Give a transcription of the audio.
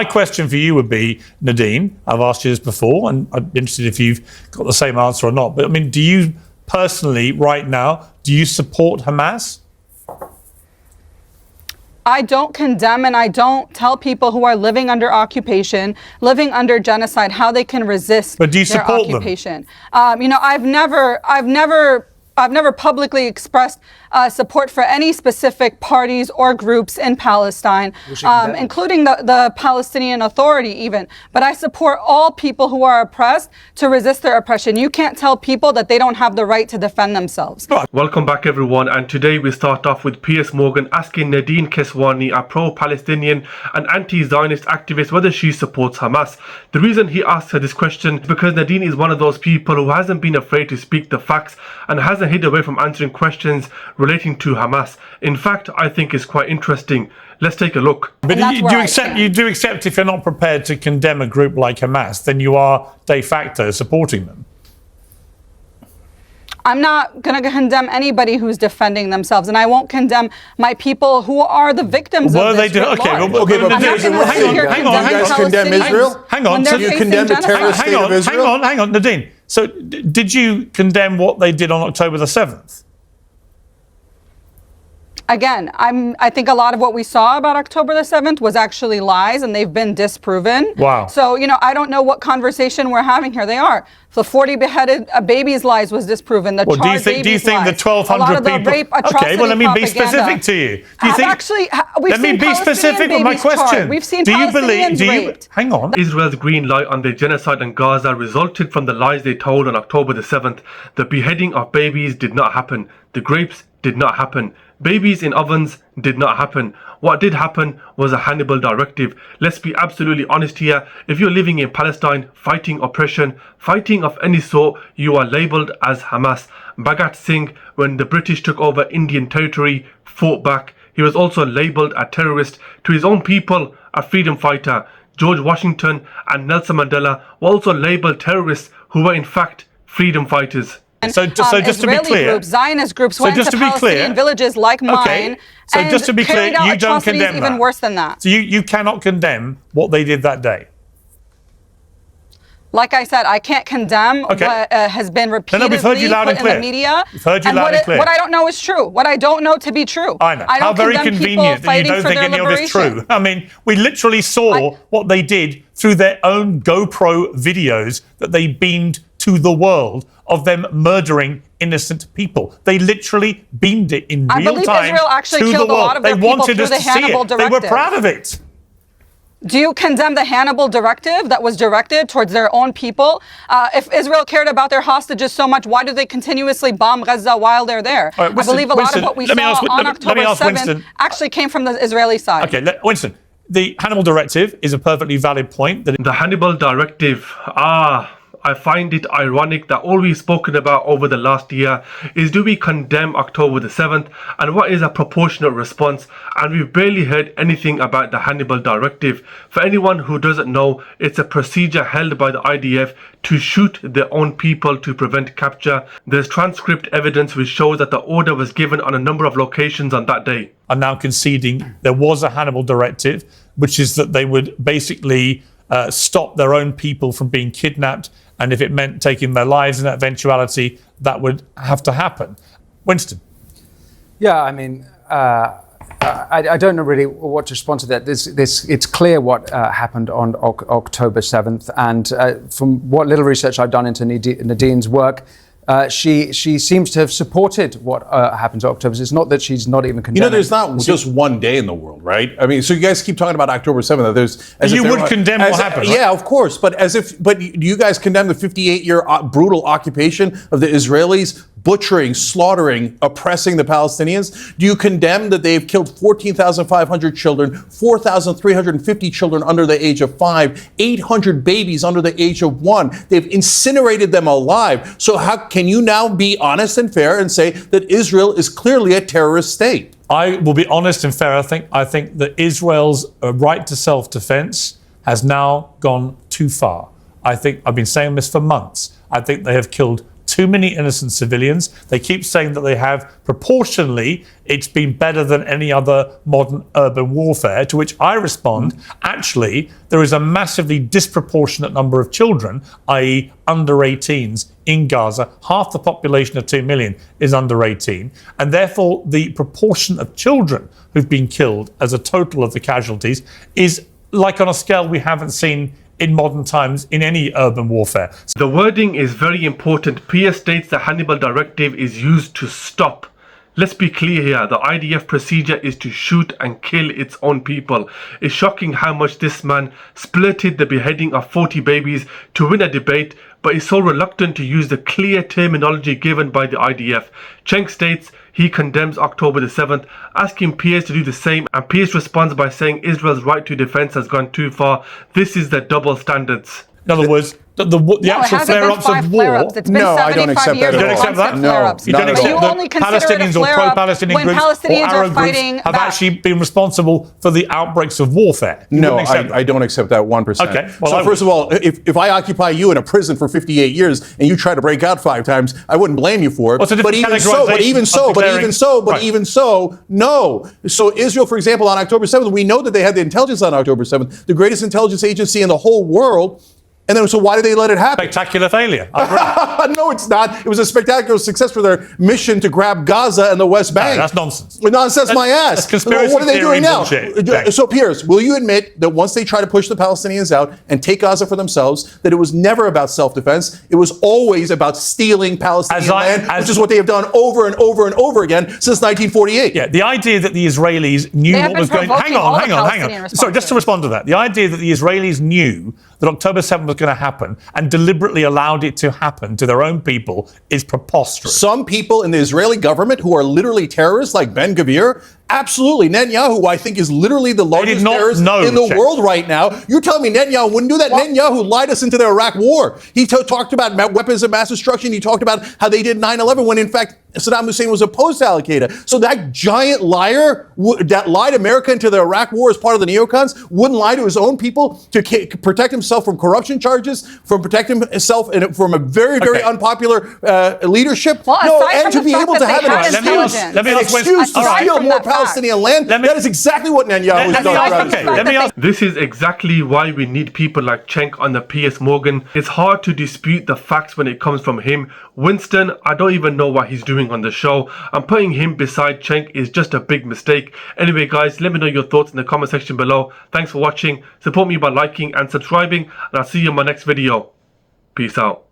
My question for you would be, Nerdeen, I've asked you this before, and I'd be interested if you've got the same answer or not, but I mean, do you personally, right now, do you support Hamas? I don't condemn and I don't tell people who are living under occupation, living under genocide, how they can resist but do you their support occupation. I've never publicly expressed support for any specific parties or groups in Palestine, including the Palestinian Authority even. But I support all people who are oppressed to resist their oppression. You can't tell people that they don't have the right to defend themselves. Welcome back, everyone. And today we start off with Piers Morgan asking Nerdeen Kiswani, a pro-Palestinian and anti-Zionist activist, whether she supports Hamas. The reason he asks her this question is because Nerdeen is one of those people who hasn't been afraid to speak the facts and hasn't hid away from answering questions relating to Hamas. In fact, I think it's quite interesting. Let's take a look. But you do accept if you're not prepared to condemn a group like Hamas, then you are de facto supporting them. I'm not going to condemn anybody who's defending themselves, and I won't condemn my people who are the victims of this. Hang on. So you condemn the terrorist state of Israel? Hang on, Nerdeen. So did you condemn what they did on October the 7th? Again, I think a lot of what we saw about October the 7th was actually lies, and they've been disproven. Wow. So, I don't know what conversation we're having here. They are. The 40 beheaded babies' lies was disproven. The do you think the 1,200 people? Okay, well, let me be specific to you. Do you think? We've let me be specific with my question. We've seen Palestinians raped. Hang on. Israel's green light on the genocide in Gaza resulted from the lies they told on October the 7th. The beheading of babies did not happen. The rapes did not happen. Babies in ovens did not happen. What did happen was a Hannibal directive. Let's be absolutely honest here. If you're living in Palestine, fighting oppression, fighting of any sort, you are labelled as Hamas. Bhagat Singh, when the British took over Indian territory, fought back. He was also labelled a terrorist to his own people, a freedom fighter. George Washington and Nelson Mandela were also labelled terrorists who were in fact freedom fighters. So just to be clear, groups, Zionist groups went to Palestinian villages like mine. So just to be clear, you don't condemn even worse than that. So you cannot condemn what they did that day. Like I said, I can't condemn what has been repeatedly put in the media. We've heard you loud and clear. What I don't know is true. What I don't know to be true. I know. How very convenient that you don't think any of it's true. I mean, we literally saw what they did through their own GoPro videos that they beamed to the world of them murdering innocent people. They literally beamed it in real time. I believe Israel actually killed a lot of their people through the Hannibal directive. They were proud of it. Do you condemn the Hannibal directive that was directed towards their own people? If Israel cared about their hostages so much, why do they continuously bomb Gaza while they're there? Right, Winston, I believe a lot of what we saw on October 7th actually came from the Israeli side. Okay, Winston, the Hannibal directive is a perfectly valid point. The Hannibal directive, I find it ironic that all we've spoken about over the last year is, do we condemn October the 7th and what is a proportionate response? And we've barely heard anything about the Hannibal directive. For anyone who doesn't know, it's a procedure held by the IDF to shoot their own people to prevent capture. There's transcript evidence which shows that the order was given on a number of locations on that day. I'm now conceding there was a Hannibal directive, which is that they would basically stop their own people from being kidnapped, and if it meant taking their lives in that eventuality, that would have to happen. Winston. Yeah, I mean, I don't know really what to respond to that. It's clear what happened on October 7th, and from what little research I've done into Nerdeen's work, she seems to have supported what happened to October. It's not that she's not even condemning. There's not just one day in the world, right? I mean, so you guys keep talking about October 7th. You would condemn what happened, right? Yeah, of course. But do you guys condemn the 58-year brutal occupation of the Israelis, butchering, slaughtering, oppressing the Palestinians? Do you condemn that they've killed 14,500 children, 4,350 children under the age of 5, 800 babies under the age of 1? They've incinerated them alive. So how can you now be honest and fair and say that Israel is clearly a terrorist state? I will be honest and fair. I think that Israel's right to self-defense has now gone too far. I think I've been saying this for months. I think they have killed too many innocent civilians. They keep saying that they have, proportionally, it's been better than any other modern urban warfare, to which I respond, actually, there is a massively disproportionate number of children, i.e. under 18s in Gaza. Half the population of 2 million is under 18. And therefore, the proportion of children who've been killed as a total of the casualties is like on a scale we haven't seen in modern times in any urban warfare. The wording is very important. Piers states the Hannibal directive is used to stop. Let's be clear here, the IDF procedure is to shoot and kill its own people. It's shocking how much this man splurted the beheading of 40 babies to win a debate, but is so reluctant to use the clear terminology given by the IDF. Cenk states he condemns October the 7th, asking Piers to do the same, and Piers responds by saying Israel's right to defense has gone too far. This is the double standards. In other words, the actual flare-ups of war. It's been No, I don't 75 accept years that You don't at all. accept that? flare-ups. You don't Not at accept You all. that only consider it a Palestinians or flare-up pro-Palestinian when groups Palestinians or are Arab fighting groups have back. actually been responsible for the outbreaks of warfare. You No, wouldn't accept that. I don't accept that 1%. Okay, well, so I first would. of all, if I occupy you in a prison for 58 years and you try to break out 5 times, I wouldn't blame you for it. Well, it's a But different even so, categorization even so, no. So Israel, for example, on October 7th, we know that they had the intelligence on October 7th, the greatest intelligence agency in the whole world. And then, so why did they let it happen? Spectacular failure. No, it's not. It was a spectacular success for their mission to grab Gaza and the West Bank. that's nonsense. Nonsense, my ass. That's conspiracy What are they theory doing now? bullshit. Okay. So, Piers, will you admit that once they try to push the Palestinians out and take Gaza for themselves, that it was never about self-defense? It was always about stealing Palestinian land, which is what they have done over and over and over again since 1948. Yeah, the idea that the Israelis knew They have what was been going. Hang provoking all on, the hang on. Palestinian Sorry, just to respond to that, the idea that the Israelis knew that October 7th was going to happen and deliberately allowed it to happen to their own people is preposterous. Some people in the Israeli government who are literally terrorists, like Ben Gvir, absolutely. Netanyahu, I think, is literally the largest not terrorist know, in the Cenk. world right now. You're telling me Netanyahu wouldn't do that? Netanyahu lied us into the Iraq war. He talked about weapons of mass destruction. He talked about how they did 9/11 when, in fact, Saddam Hussein was opposed to Al-Qaeda. So that giant liar that lied America into the Iraq war as part of the neocons wouldn't lie to his own people to protect himself from corruption charges, from protecting himself from a very, very unpopular leadership. Well, no, aside and from to the be fact able that to they have had an intelligence. Let me ask excuse to aside steal from more that fact. Palestinian land. That is exactly what Netanyahu has done. Let me ask. This is exactly why we need people like Cenk on the Piers Morgan. It's hard to dispute the facts when it comes from him. Winston, I don't even know what he's doing on the show. And putting him beside Cenk is just a big mistake. Anyway, guys, let me know your thoughts in the comment section below. Thanks for watching. Support me by liking and subscribing, and I'll see you in my next video. Peace out.